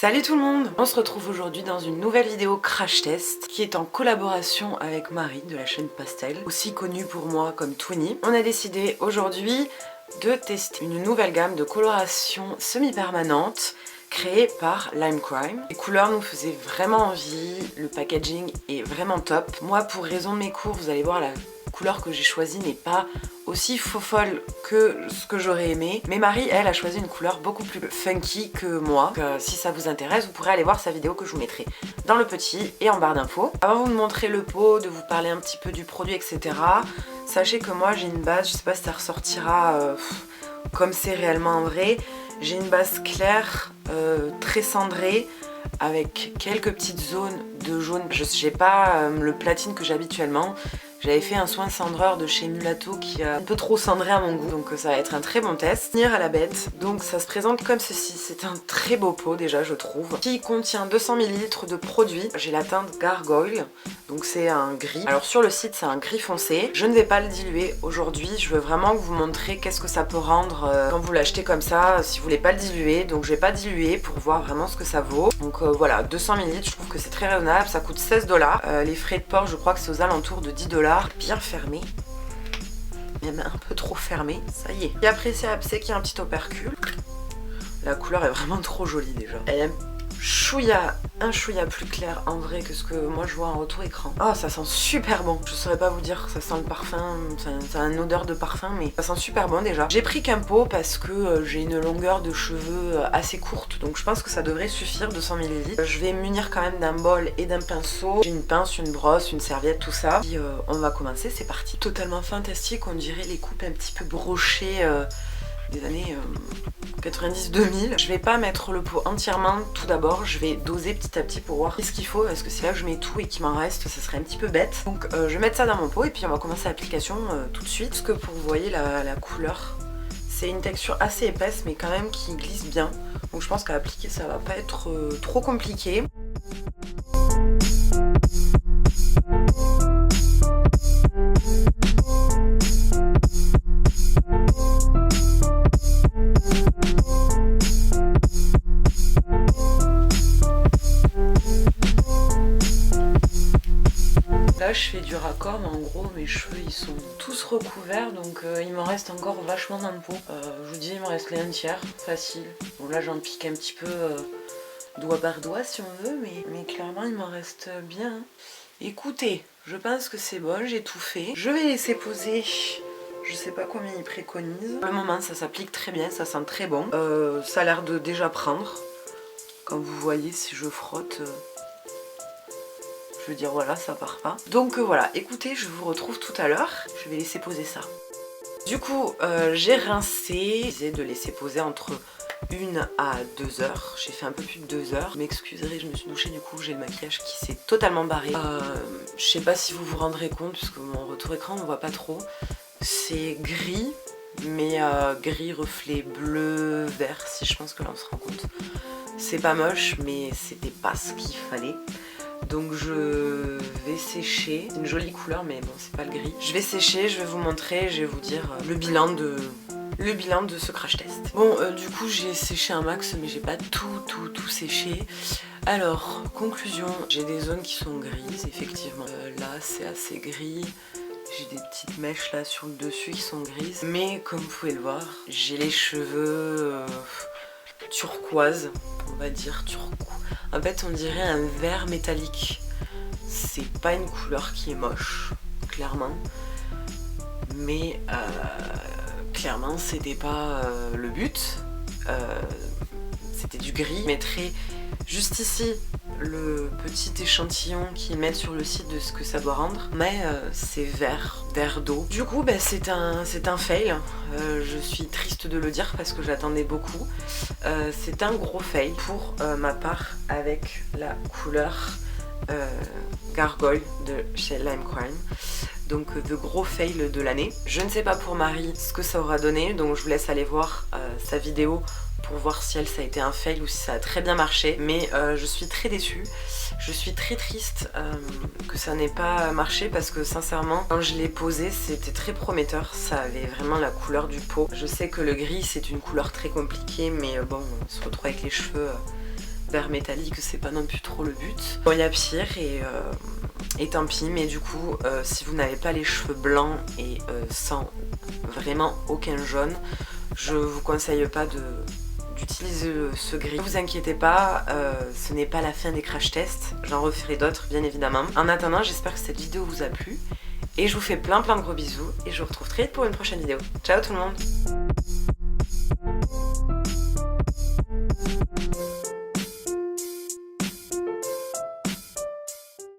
Salut tout le monde! On se retrouve aujourd'hui dans une nouvelle vidéo crash test qui est en collaboration avec Marie de la chaîne Pastel, aussi connue pour moi comme Twinny. On a décidé aujourd'hui de tester une nouvelle gamme de coloration semi-permanente créée par Lime Crime. Les couleurs nous faisaient vraiment envie, le packaging est vraiment top. Moi, pour raison de mes cours, vous allez voir, la couleur que j'ai choisie n'est pas aussi faux folle que ce que j'aurais aimé, mais Marie, elle, a choisi une couleur beaucoup plus funky que moi. Donc, si ça vous intéresse, vous pourrez aller voir sa vidéo que je vous mettrai dans le petit et en barre d'infos. Avant de vous montrer le pot, de vous parler un petit peu du produit, etc., sachez que moi j'ai une base, je sais pas si ça ressortira comme c'est réellement en vrai, j'ai une base claire, très cendrée, avec quelques petites zones de jaune. Je n'ai pas le platine que j'ai habituellement. J'avais fait un soin cendreur de chez Mulato qui a un peu trop cendré à mon goût, donc ça va être un très bon test. Venir à la bête, donc ça se présente comme ceci. C'est un très beau pot déjà, je trouve, qui contient 200 ml de produit. J'ai la teinte Gargoyle, donc c'est un gris. Alors sur le site c'est un gris foncé. Je ne vais pas le diluer aujourd'hui, je veux vraiment vous montrer qu'est-ce que ça peut rendre quand vous l'achetez comme ça, si vous voulez pas le diluer. Donc je vais pas diluer pour voir vraiment ce que ça vaut. Donc voilà, 200 ml, je trouve que c'est très raisonnable, ça coûte 16 $. Les frais de port, je crois que c'est aux alentours de 10 $. Bien fermé, même un peu trop fermé, ça y est. Et après c'est qu'il y a un petit opercule. La couleur est vraiment trop jolie déjà. Elle est un chouïa plus clair en vrai que ce que moi je vois en retour écran. Oh, ça sent super bon. Je saurais pas vous dire, ça sent le parfum, ça a une odeur de parfum, mais ça sent super bon déjà. J'ai pris qu'un pot parce que j'ai une longueur de cheveux assez courte, donc je pense que ça devrait suffire, 200 ml. Je vais me munir quand même d'un bol et d'un pinceau. J'ai une pince, une brosse, une serviette, tout ça. Puis on va commencer, c'est parti. Totalement fantastique, on dirait les coupes un petit peu brochées des années 90-2000. Je vais pas mettre le pot entièrement tout d'abord, je vais doser petit à petit pour voir ce qu'il faut, parce que si là je mets tout et qu'il m'en reste, ça serait un petit peu bête. Donc je vais mettre ça dans mon pot et puis on va commencer l'application tout de suite. Parce que pour vous voyez la couleur, c'est une texture assez épaisse mais quand même qui glisse bien. Donc je pense qu'à appliquer ça va pas être trop compliqué. Là je fais du raccord, mais en gros mes cheveux ils sont tous recouverts, donc il m'en reste encore vachement dans le pot. Je vous dis, il m'en reste les 1/3, facile. Bon là j'en pique un petit peu doigt par doigt si on veut, mais clairement il m'en reste bien. Écoutez, je pense que c'est bon, j'ai tout fait. Je vais laisser poser, je sais pas combien il préconise. Pour le moment ça s'applique très bien, ça sent très bon. Ça a l'air de déjà prendre. Comme vous voyez, si je frotte... je veux dire, voilà, ça part pas. Donc voilà, écoutez, je vous retrouve tout à l'heure. Je vais laisser poser ça. Du coup, j'ai rincé. J'ai de laisser poser entre 1 à 2 heures. J'ai fait un peu plus de 2 heures. M'excuserez, je me suis douchée, du coup, j'ai le maquillage qui s'est totalement barré. Je sais pas si vous vous rendrez compte, puisque mon retour écran, on voit pas trop. C'est gris, mais gris reflet bleu, vert, si je pense que là on se rend compte. C'est pas moche, mais c'était pas ce qu'il fallait. Donc je vais sécher, c'est une jolie couleur mais bon c'est pas le gris. Je vais sécher, je vais vous montrer, je vais vous dire le bilan de ce crash test. Bon du coup j'ai séché un max mais j'ai pas tout séché. Alors conclusion, j'ai des zones qui sont grises effectivement. Là c'est assez gris. J'ai des petites mèches là sur le dessus qui sont grises. Mais comme vous pouvez le voir, j'ai les cheveux turquoise, on va dire turquoise. En fait on dirait un vert métallique. C'est pas une couleur qui est moche, clairement. Mais clairement c'était pas le but. C'était du gris. Je mettrai juste ici le petit échantillon qu'ils mettent sur le site de ce que ça doit rendre. Mais c'est vert d'eau. Du coup c'est un fail. Je suis triste de le dire parce que j'attendais beaucoup. C'est un gros fail pour ma part avec la couleur Gargoyle de chez Lime Crime. Donc de gros fail de l'année. Je ne sais pas pour Marie ce que ça aura donné, donc je vous laisse aller voir sa vidéo pour voir si elle ça a été un fail ou si ça a très bien marché. Mais je suis très déçue, je suis très triste que ça n'ait pas marché parce que sincèrement quand je l'ai posé c'était très prometteur, ça avait vraiment la couleur du pot. Je sais que le gris c'est une couleur très compliquée mais bon on se retrouve avec les cheveux vert métallique, c'est pas non plus trop le but. Bon, il y a pire et tant pis, mais du coup, si vous n'avez pas les cheveux blancs et sans vraiment aucun jaune, je vous conseille pas d'utiliser ce gris. Ne vous inquiétez pas, ce n'est pas la fin des crash tests, j'en referai d'autres bien évidemment. En attendant, j'espère que cette vidéo vous a plu et je vous fais plein de gros bisous et je vous retrouve très vite pour une prochaine vidéo. Ciao tout le monde!